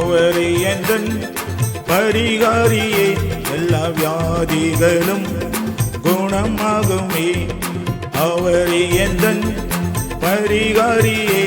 அவரே எந்தன் பரிகாரியே, எல்லா வியாதிகளும் குணமாகுமே. அவரே எந்தன் பரிகாரியே,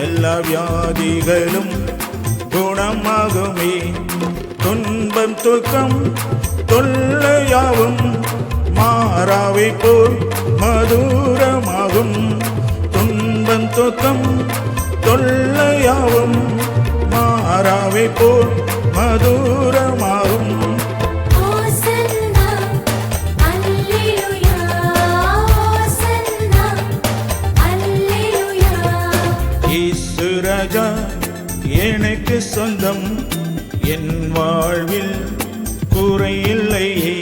எல்லா வியாதிகளும் குணமாகுமே. துன்பம் துக்கம் தொல்லையாவும் மாறாவை போல் மதுரமாகும். துன்பம் துக்கம் தொல்லையாவும் மாறாவை போல் மதுரமாகும். இயேசு ராஜா எனக்கு சொந்தம், என் வாழ்வில் குறையில்லையே.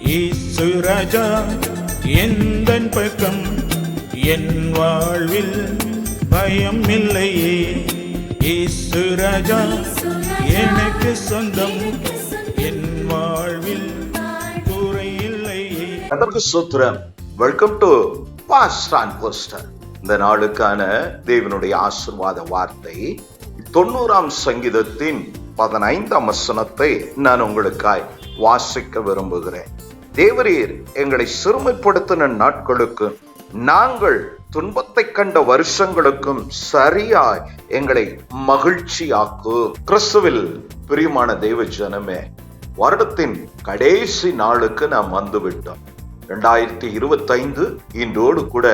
இயேசு ராஜா எந்தன் பக்கம், என் வாழ்வில் பயம் இல்லையே. இயேசு ராஜா எனக்கு சொந்தம், என் வாழ்வில் குறையில்லையே. அதற்கு ஸ்தோத்திரம். Welcome to pastor and poster. இந்த நாளுக்கான தேவனுடைய ஆசீர்வாத வார்த்தை 90ஆம் சங்கீதத்தின் 15ஆம் வசனத்தை நான் உங்களுக்காய் வாசிக்க விரும்புகிறேன். தேவரீர் எங்களை சிறுமைப்படுத்தின நாட்களுக்கும் நாங்கள் துன்பத்தை கண்ட வருஷங்களுக்கும் சரியாய் எங்களை மகிழ்ச்சியாக்கும். கிறிஸ்துவில் பிரியமான தேவ ஜனமே, வருடத்தின் கடைசி நாளுக்கு நாம் வந்துவிட்டோம். 2025 இன்றோடு கூட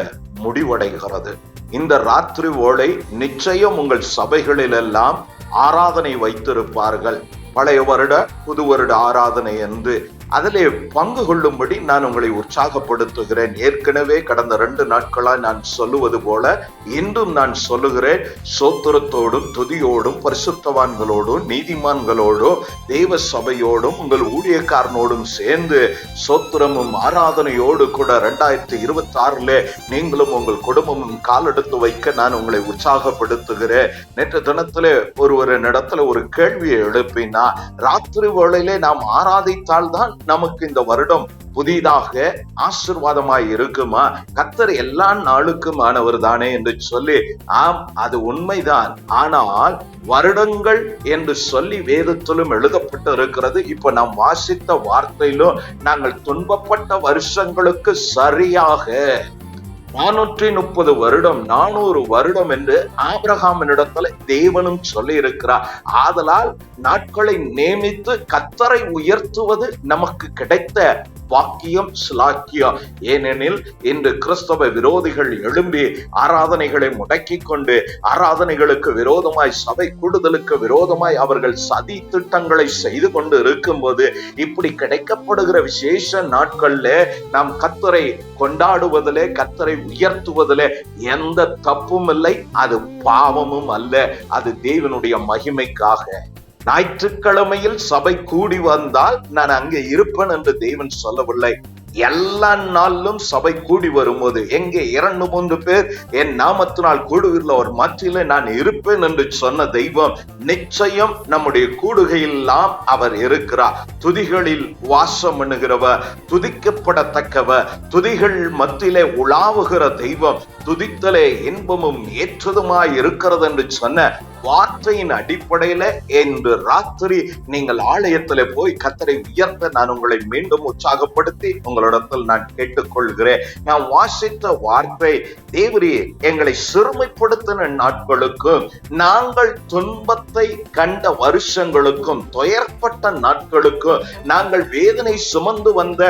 முடிவடைகிறது. இந்த ராத்திரி ஓளை நிச்சயம் உங்கள் சபைகளில் எல்லாம் ஆராதனை வைத்திருப்பார்கள். பழைய வருட புது வருட ஆராதனை என்று அதிலே பங்கு கொள்ளும்படி நான் உங்களை உற்சாகப்படுத்துகிறேன். ஏற்கனவே கடந்த 2 நாட்களாய் நான் சொல்லுவது போல இன்றும் நான் சொல்லுகிறேன். சோத்திரத்தோடும் துதியோடும் பரிசுத்தவான்களோடும் நீதிமான்களோடும் தேவ சபையோடும் உங்கள் ஊழியக்காரனோடும் சேர்ந்து சோத்திரமும் ஆராதனையோடு கூட 2026 நீங்களும் உங்கள் குடும்பமும் காலெடுத்து வைக்க நான் உங்களை உற்சாகப்படுத்துகிறேன். நேற்று தினத்திலே ஒருவரிடத்துல ஒரு கேள்வியை எழுப்பினா, ராத்திரி வேளையிலே நாம் ஆராதித்தால் தான் நமக்கு இந்த வருடம் புதிதாக ஆசீர்வாதமாய் இருக்குமா? கர்த்தர் எல்லா நாளுக்குமானவர் தானே என்று சொல்லி, ஆம், அது உண்மைதான். ஆனால் வருடங்கள் என்று சொல்லி வேதத்திலும் எழுதப்பட்டு இருக்கிறது. இப்ப நாம் வாசித்த வார்த்தையிலும் நாங்கள் துன்பப்பட்ட வருஷங்களுக்கு சரியாக 430 வருடம் 400 வருடம் என்று ஆபிரகாமினிடத்துல தேவனும் சொல்லி இருக்கிறார். ஆதலால் நாட்களை நியமித்து கர்த்தரை உயர்த்துவது நமக்கு கிடைத்த பாக்கியம், ஸ்லாக்கியம். ஏனெனில் இன்று கிறிஸ்தவ விரோதிகள் எழும்பி ஆராதனைகளை முடக்கி கொண்டு ஆராதனைகளுக்கு விரோதமாய் சபை கூடுதலுக்கு விரோதமாய் அவர்கள் சதி திட்டங்களை செய்து கொண்டு இருக்கும் போது இப்படி கிடைக்கப்படுகிற விசேஷ நாட்கள்ல நாம் கர்த்தரை கொண்டாடுவதிலே கர்த்தரை உயர்த்துவதிலே எந்த தப்பும் இல்லை. அது பாவமும் அல்ல. அது தேவனுடைய மகிமைக்காக. ஞாயிற்றுக்கிழமையில் சபை கூடி வந்தால் நான் அங்கே இருப்பேன் என்று தேவன் சொல்லவில்லை. எல்லா நாளிலும் சபை கூடி வரும்போது எங்கே 2-3 பேர் என் நாமத்தினால் கூடுகிற ஒரு மத்தியில நான் இருப்பேன் என்று சொன்ன தெய்வம் நிச்சயம் நம்முடைய கூடுகையெல்லாம் அவர் இருக்கிறார். துதிகளில் வாசம் பண்ணுகிறவர், துதிக்கப்படத்தக்கவர், துதிகள் மத்தியிலே உலாவுகிற தெய்வம், துதித்தலே இன்பமும் ஏற்றதுமாய் இருக்கிறது என்று சொன்ன வார்த்தையின் அடிப்படையில இன்று ராத்திரி நீங்கள் ஆலயத்திலே போய் கர்த்தரை உயர்த்த நான் உங்களை மீண்டும் உற்சாகப்படுத்தி உங்களிடத்தில் நான் கேட்டுக்கொள்கிறேன். நான் வாசித்த வார்த்தை, தேவரீர் எங்களை சிறுமைப்படுத்தின நாட்களுக்கும் நாங்கள் துன்பத்தை கண்ட வருஷங்களுக்கும் துயர்பட்ட நாட்களுக்கும் நாங்கள் வேதனை சுமந்து வந்த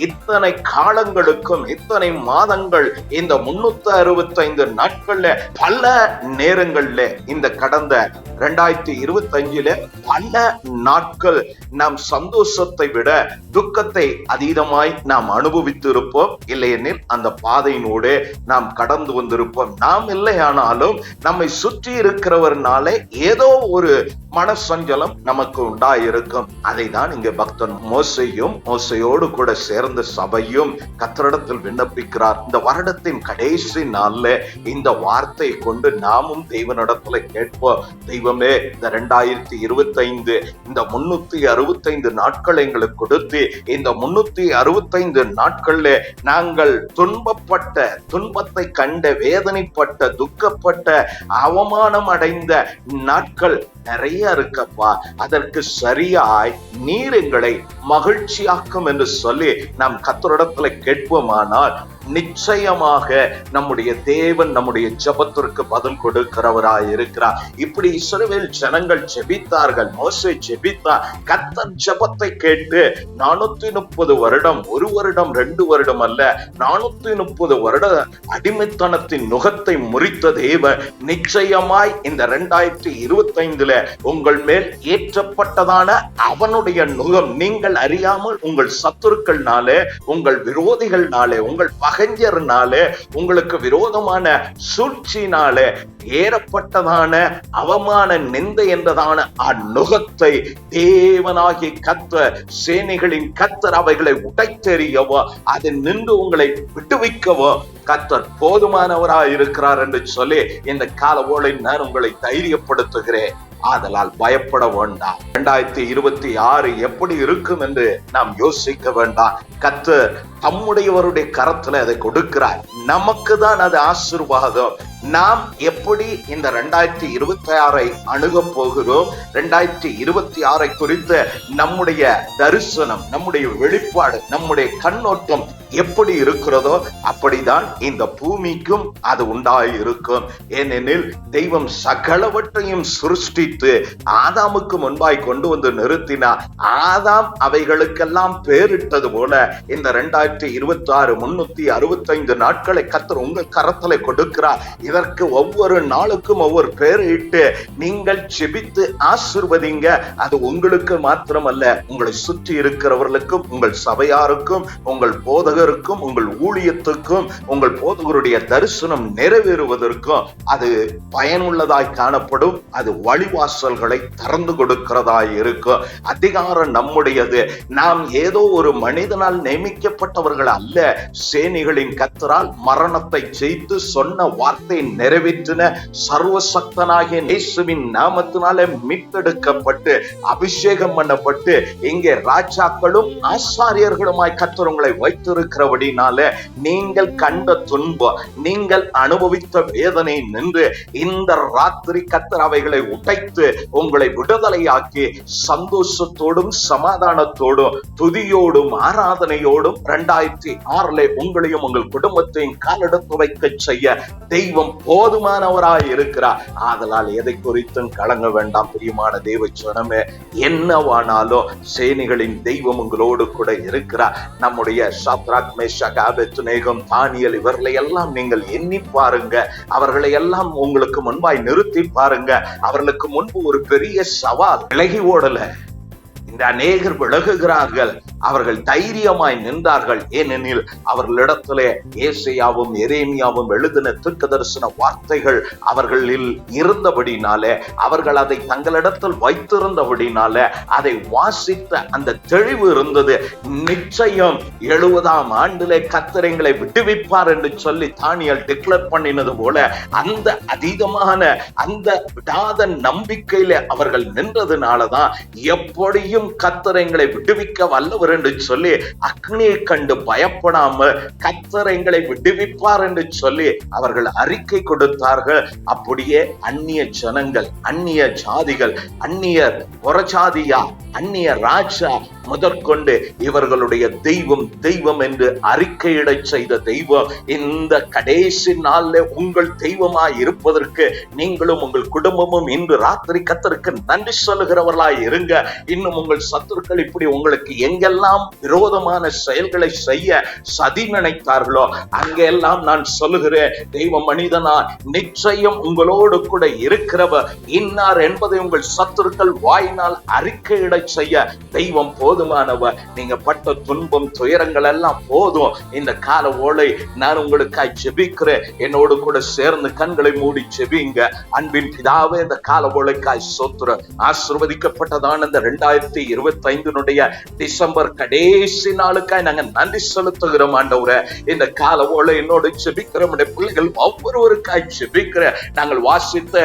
இத்தனை காலங்களுக்கும் இத்தனை மாதங்கள் இந்த 365 நாட்கள்ல பல நேரங்கள்ல இந்த கடந்த 2025 பல நாட்கள் நாம் சந்தோஷத்தை விட துக்கத்தை அதீதமாய் நாம் அனுபவித்து இருப்போம். இல்லையெனில் அந்த பாதையினோடு நாம் கடந்து வந்திருப்போம். நாம் இல்லையானாலும் நம்மை சுற்றி இருக்கிறவர்னாலே ஏதோ ஒரு மனசஞ்சலம் நமக்கு உண்டாயிருக்கும். அதை தான் இங்க பக்தன் மோசையோடு கூட சேர்ந்த சபையும் கர்த்தரிடத்தில் விண்ணப்பிக்கிறார். இந்த வருடத்தின் கடைசி நாள்ல இந்த வார்த்தை கொண்டு நாமும் தெய்வனிடத்துல கேட்போம். தெய்வமே, இந்த 2025 இந்த 365 நாட்கள் எங்களுக்கு கொடுத்து, இந்த 365 நாட்கள்ல நாங்கள் துன்பத்தை கண்ட, வேதனைப்பட்ட, துக்கப்பட்ட, அவமானம் அடைந்த நாட்கள் நிறைய இருக்கப்பா. அதற்கு சரியாய் நீர் எங்களை மகிழ்ச்சியாக்கும் என்று சொல்லி நாம் கர்த்தரிடத்துல கேட்போமானால் நிச்சயமாக நம்முடைய தேவன் நம்முடைய ஜெபத்திற்கு பதில் கொடுக்கிறவராய் இருக்கிறார். இப்படி இஸ்ரவேல் ஜனங்கள் ஜெபித்தார்கள், மோசே ஜெபித்தார். கர்த்தர் ஜெபத்தை கேட்டு 430 வருடம், 1 வருடம் 2 வருடம் அல்ல, 430 வருட அடிமைத்தனத்தின் நுகத்தை முறித்த தேவன் நிச்சயமாய் இந்த 2025 உங்கள் மேல் ஏற்றப்பட்டதான அவனுடைய நுகம் நீங்கள் அறியாமல் உங்கள் சத்துருக்கள்னாலே, உங்கள் விரோதிகள்னாலே, உங்கள் பகைஞர்னாலே, உங்களுக்கு விரோதமான சூழ்ச்சியினாலே ஏறப்பட்டதான அவமான நிந்தை என்றதான அந்நுகத்தை தேவனாகிய கர்த்தர், சேனைகளின் கர்த்தர் அவைகளை உடைத்தெறியவோ, அதை நின்று உங்களை விட்டுவிக்கவோ கர்த்தர் போதுமானவராய் இருக்கிறார் என்று சொல்லி இந்த காலவோளை நான் உங்களை தைரியப்படுத்துகிறேன். ஆதலால் பயப்பட வேண்டாம். 2026 எப்படி இருக்கும் என்று நாம் யோசிக்க வேண்டாம். கர்த்தர் தம்முடையவருடைய கரத்துல அதை கொடுக்கிறார். நமக்கு தான் அது ஆசீர்வாதம். நாம் எப்படி இந்த 2026 அணுக போகிறோம், 2026 குறித்த நம்முடைய தரிசனம், நம்முடைய வெளிப்பாடு, நம்முடைய கண்ணோட்டம் எப்படி இருக்கிறதோ அப்படிதான் இந்த பூமிக்கும் அது உண்டாய் இருக்கும். ஏனெனில் தெய்வம் சகலவற்றையும் சிருஷ்டித்து ஆதாமுக்கு முன்பாய் கொண்டு வந்து நிறுத்தினார். ஆதாம் அவைகளுக்கெல்லாம் பேரிட்டது போல இந்த 2026 365 நாட்களை கர்த்தர் உங்கள் கரத்துல கொடுக்கிறார். இதற்கு ஒவ்வொரு நாளுக்கும் ஒவ்வொரு பேர் இட்டு நீங்கள் ஜெபித்து ஆசீர்வதிங்க. அது உங்களுக்கு மாத்திரமல்ல, உங்களை சுற்றி இருக்கிறவர்களுக்கும், உங்கள் சபையாருக்கும், உங்கள் போதகருக்கும், உங்கள் ஊழியத்துக்கும், உங்கள் போதகருடைய தரிசனம் நிறைவேறுவதற்கும் அது பயனுள்ளதாய் காணப்படும். அது வழிவாசல்களை திறந்து கொடுக்கிறதாய் இருக்கும். அதிகாரம் நம்முடையது. நாம் ஏதோ ஒரு மனிதனால் நியமிக்கப்பட்டவர்கள் அல்ல. சேனைகளின் கர்த்தரால் மரணத்தை ஜெயித்து சொன்ன வார்த்தை நிறைவேற்றின சர்வசக்தனாகிய இயேசுவின் நாமத்தினாலே மீட்டெடுக்கப்பட்டு அபிஷேகம் பண்ணப்பட்டு இங்கே ராஜாக்களும் ஆசாரியர்களுமாய் கர்த்தர் உங்களை வைத்திருக்கிறபடினாலே நீங்கள் கண்ட துன்பம், நீங்கள் அனுபவித்த வேதனை நின்று இந்த ராத்திரி கர்த்தர் அவைகளை உடைத்து உங்களை விடுதலையாக்கி சந்தோஷத்தோடும் சமாதானத்தோடும் துதியோடும் ஆராதனையோடும் 2006 உங்களையும் உங்கள் குடும்பத்தையும் காலெடுத்து வைக்க செய்ய தெய்வம் போதுமானவராய் இருக்கிறார். ஆதலால் எதை குறித்தும் கலங்க வேண்டாம். பிரியமான தேவ ஜனமே, என்னவானாலும் சேனைகளின் தெய்வம் உங்களோடு கூட இருக்கிறார். நம்முடைய சாத்ராக், மேஷாக், ஆபேத்நேகோ, தானியேல் இவர்களை எல்லாம் நீங்கள் எண்ணி பாருங்க. அவர்களை எல்லாம் உங்களுக்கு முன்பாய் நிறுத்தி பாருங்க. அவர்களுக்கு முன்பு ஒரு பெரிய சவால், விலகி ஓடல. இந்த அநேகர் விலகுகிறார்கள். அவர்கள் தைரியமாய் நின்றார்கள். ஏனெனில் அவர்களிடத்திலே ஏசாயாவும் எரேமியாவும் எழுதின தீர்க்கதரிசன வார்த்தைகள் அவர்களில் இருந்தபடினாலே, அவர்கள் அதை தங்களிடத்தில் வைத்திருந்தபடினாலே அதை வாசித்த அந்த தெளிவு இருந்தது. நிச்சயம் 70ஆம் ஆண்டிலே கர்த்தர் எங்களை விடுவிப்பார் என்று சொல்லி தானியேல் டிக்ளேர் பண்ணினது போல அந்த அதீதமான அந்த விடாத நம்பிக்கையில அவர்கள் நின்றதுனாலதான் எப்படியும் கர்த்தர் எங்களை விடுவிக்க வல்லவர் என்று சொல்லி அக்னியை கண்டு பயப்படாமல் கர்த்தர் எங்களை விடுவிப்பார் என்று சொல்லி அவர்கள் அறிக்கை கொடுத்தார்கள். அப்படியே அந்நிய ஜனங்கள், அந்நிய ஜாதிகள், அந்நியர், புறஜாதியா, அந்நிய ராஜா முதற்கொண்டு இவர்களுடைய தெய்வம் தெய்வம் என்று அறிக்கையிட செய்த தெய்வம் இந்த கடைசி நாள்ல உங்கள் தெய்வமாய் இருப்பதற்கு நீங்களும் உங்கள் குடும்பமும் இன்று ராத்திரி கர்த்தருக்கு நன்றி சொல்லுகிறவர்களாய் இருங்க. இன்னும் உங்கள் சத்துருக்கள் இப்படி உங்களுக்கு எங்கெல்லாம் விரோதமான செயல்களை செய்ய சதி நினைத்தார்களோ அங்கெல்லாம் நான் சொல்லுகிறேன், தெய்வ மனிதனா, நிச்சயம் உங்களோடு கூட இருக்கிறவர் இன்னார் என்பதை உங்கள் சத்துருக்கள் வாயினால் அறிக்கையிட செய்ய தெய்வம் போதும் போதுமானவர். நீங்க பட்ட துன்பம் துயரங்கள் எல்லாம் போதும். இந்த கால ஓலை நான் உங்களுக்காய் ஜெபிக்கிறேன். என்னோடு கூட சேர்ந்து கண்களை மூடி ஜெபிங்க. அன்பின் பிதாவே, இந்த கால ஓலைக்காய் ஸ்தோத்திரம். ஆசீர்வதிக்கப்பட்டதான இந்த 2025 டிசம்பர் கடைசி நாளுக்காய் நாங்க நன்றி செலுத்துகிறோம் ஆண்டவரே. இந்த கால ஓலை என்னோடு ஜெபிக்கிற பிள்ளைகள் ஒவ்வொருவருக்காய் ஜெபிக்கிற நாங்கள் வாசித்த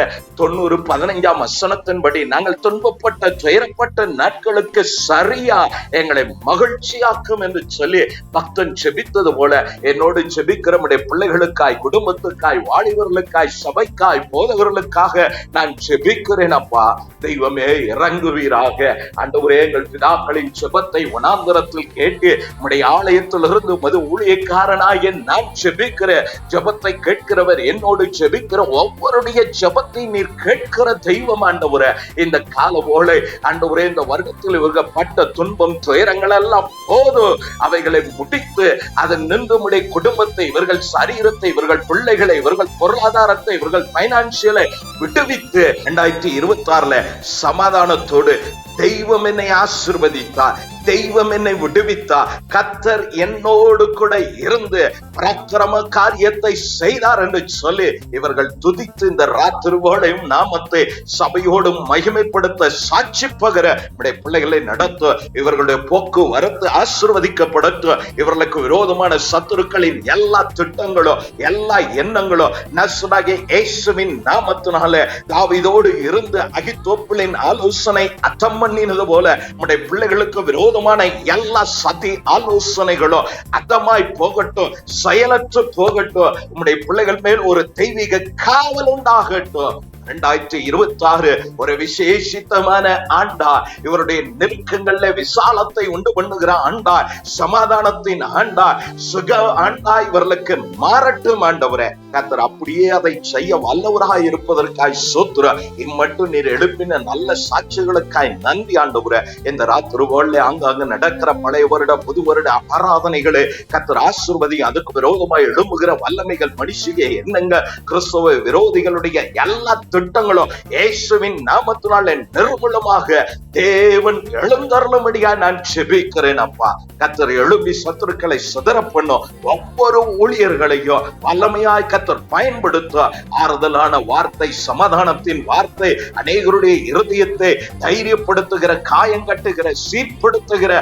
90:15 வசனத்தின்படி நாங்கள் துன்பப்பட்ட துயரப்பட்ட நாட்களுக்கு சரியா எங்களை மகிழ்ச்சியாக்கும் என்று சொல்லி பக்தன் ஜெபித்தது போல என்னோடு ஜெபிக்கிற பிள்ளைகளுக்காய், குடும்பத்துக்காய், வாலிபர்களுக்காய், சபைக்காய், போதகர்களுக்காக நான் ஜெபிக்கிறேன். அப்பா தெய்வமே, இறங்குவீராக. ஆண்டவரே, எங்கள் பிதாக்களின் ஜெபத்தை வனாந்தரத்தில் கேட்டு உம்முடைய ஆலயத்திலிருந்து மது ஊழியக்காரனாய் நான் ஜெபிக்கிற ஜெபத்தை கேட்கிறவர், என்னோடு ஜெபிக்கிற ஒவ்வொருடைய ஜெபத்தை நீர் கேட்கிற தெய்வம் ஆண்டவரே. இந்த கால ஓலை ஆண்டவரே, இந்த வருடத்தில் இவர்கள் பட்ட துன்பம் துயரங்கள் எல்லாம் போதும், அவைகளை முடித்து அதன் நின்று உம்முடைய குடும்பத்தை, இவர்கள் சரீரத்தை, இவர்கள் பிள்ளைகளை, இவர்கள் பொருளாதாரத்தை, இவர்கள் பைனான்சியலை விடுவித்து 2026 சமாதானத்தோடு தெய்வம் என்னை ஆசீர்வதித்தார், தெய்வம் என்னை விடுவித்தார், கர்த்தர் என்னோடு கூட இருந்து பராக்கிரம காரியத்தை செய்தார் என்று சொல்லி இவர்கள் துதித்து இந்த ராத்திரியோடையும் நாமத்தை சபையோடும் மகிமைப்படுத்த சாட்சி பகர பிள்ளைகளை நடத்த, இவர்களுடைய போக்குவரத்து ஆசீர்வதிக்கப்படட்டும். இவர்களுக்கு விரோதமான சத்துருக்களின் எல்லா திட்டங்களும் எல்லா எண்ணங்களும் நசராகிய இயேசுவின் நாமத்தினாலே தாவீதோடு இருந்து அகித்தோப்பிலின் ஆலோசனை அட்டம் பண்ணினது போல உம்முடைய பிள்ளைகளுக்கு விரோதமான எல்லா சதி ஆலோசனைகளும் அதமாய் போகட்டும், செயலற்று போகட்டும். உம்முடைய பிள்ளைகள் மேல் ஒரு தெய்வீக காவல் உண்டாகட்டும். 2026 ஒரு விசேஷித்தமான ஆண்டா, இவருடைய நெருக்கங்கள்ல விசாலத்தை உண்டு பண்ணுகிற ஆண்டா, சமாதானத்தின் ஆண்டா, சுக ஆண்டா இவர்களுக்கு மாறட்டும் ஆண்டவரே. கர்த்தர் அப்படியே அதை செய்ய வல்லவராய் இருப்பதற்காய் ஸ்தோத்திரம். இம்மட்டும் நீர் எழுப்பின நல்ல சாட்சிகளுக்காய் நன்றி ஆண்டவரே. இந்த ராத்திரியோட ஆங்காங்க நடக்கிற பழைய வருட புது வருட ஆராதனைகளை கர்த்தர் ஆசீர்வதி. அதுக்கு விரோதமாய் எழும்புகிற வல்லமைகள், மனுஷிய எண்ணங்க, கிறிஸ்தவ விரோதிகளுடைய எல்லா திட்டங்களும் இயேசுவின் நாமத்தினாலே நிர்மூலமாக தேவன் எழுந்தருளும்படியா நான் ஜெபிக்கிறேன். அப்பா கர்த்தர் எழும்பி சத்துருக்களை சிதற பண்ணும் ஒவ்வொரு ஊழியர்களையும் வல்லமையாய் கர்த்தர் பயன்படுத்த ஆறுதலான வார்த்தை, சமாதானத்தின் வார்த்தை, அநேகருடைய இருதயத்தை தைரியப்படுத்துகிற, காயங்கட்டுகிற, சீர்படுத்துகிற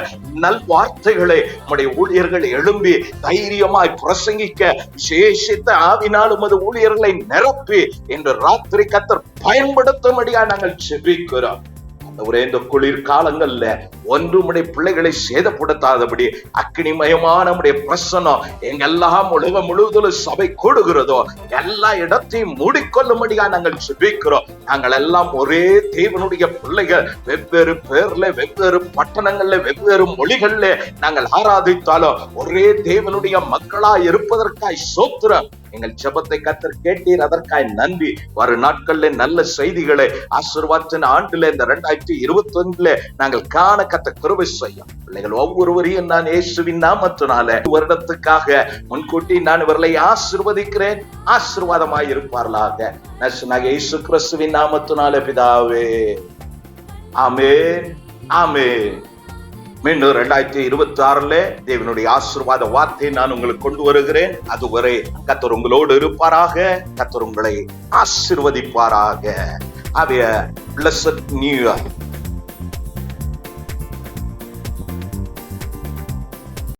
நல் வார்த்தைகளை நம்முடைய ஊழியர்கள் எழும்பி தைரியமாய் பிரசங்கிக்க விசேஷித்த ஆவினாலும் அது ஊழியர்களை நிரப்பி இன்று ராத்திரி கர்த்தர் பயன்படுத்தும்படியா நாங்கள் ஜெபிக்கிறோம். இந்த குளிர் காலங்கள்ல ஒன்றுமுடைய பிள்ளைகளை சேதப்படுத்தாதபடி அக்னிமயமான பிரசனம் எங்கெல்லாம் உலகம் முழுவதும் சபை கூடுகிறதோ எல்லா இடத்தையும் மூடிக்கொள்ளும்படியா நாங்கள் ஜெபிக்கிறோம். நாங்கள் எல்லாம் ஒரே தேவனுடைய பிள்ளைகள், வெவ்வேறு பேர்ல, வெவ்வேறு பட்டணங்கள்ல, வெவ்வேறு மொழிகள்ல நாங்கள் ஆராதித்தாலும் ஒரே தேவனுடைய மக்களா இருப்பதற்காய் ஸ்தோத்திரம். எங்கள் ஜெபத்தை கர்த்தர் கேட்டீர், அதற்காய் நன்றி. வரும் நாட்கள்ல நல்ல செய்திகளை ஆசீர்வாதத்தின் ஆண்டுல இந்த 2021 நாங்கள் காண கர்த்தர் கிருபை செய்யும். பிள்ளைகள் ஒவ்வொருவரையும் நான் இயேசுவின் நாமத்தினால வருடத்துக்காக முன்கூட்டி நான் இவர்களை ஆசீர்வதிக்கிறேன். ஆசீர்வாதமாய் இருப்பார்களாக. இயேசு கிறிஸ்துவின் நாமத்தினால பிதாவே, ஆமென், ஆமென். மீண்டும் 2026 தேவனுடைய ஆசீர்வாத வார்த்தையை நான் உங்களுக்கு கொண்டு வருகிறேன். அதுவரை கர்த்தர் உங்களோடு இருப்பாராக. கர்த்தர் உங்களை ஆசீர்வதிப்பாராக. Have a blessed new year.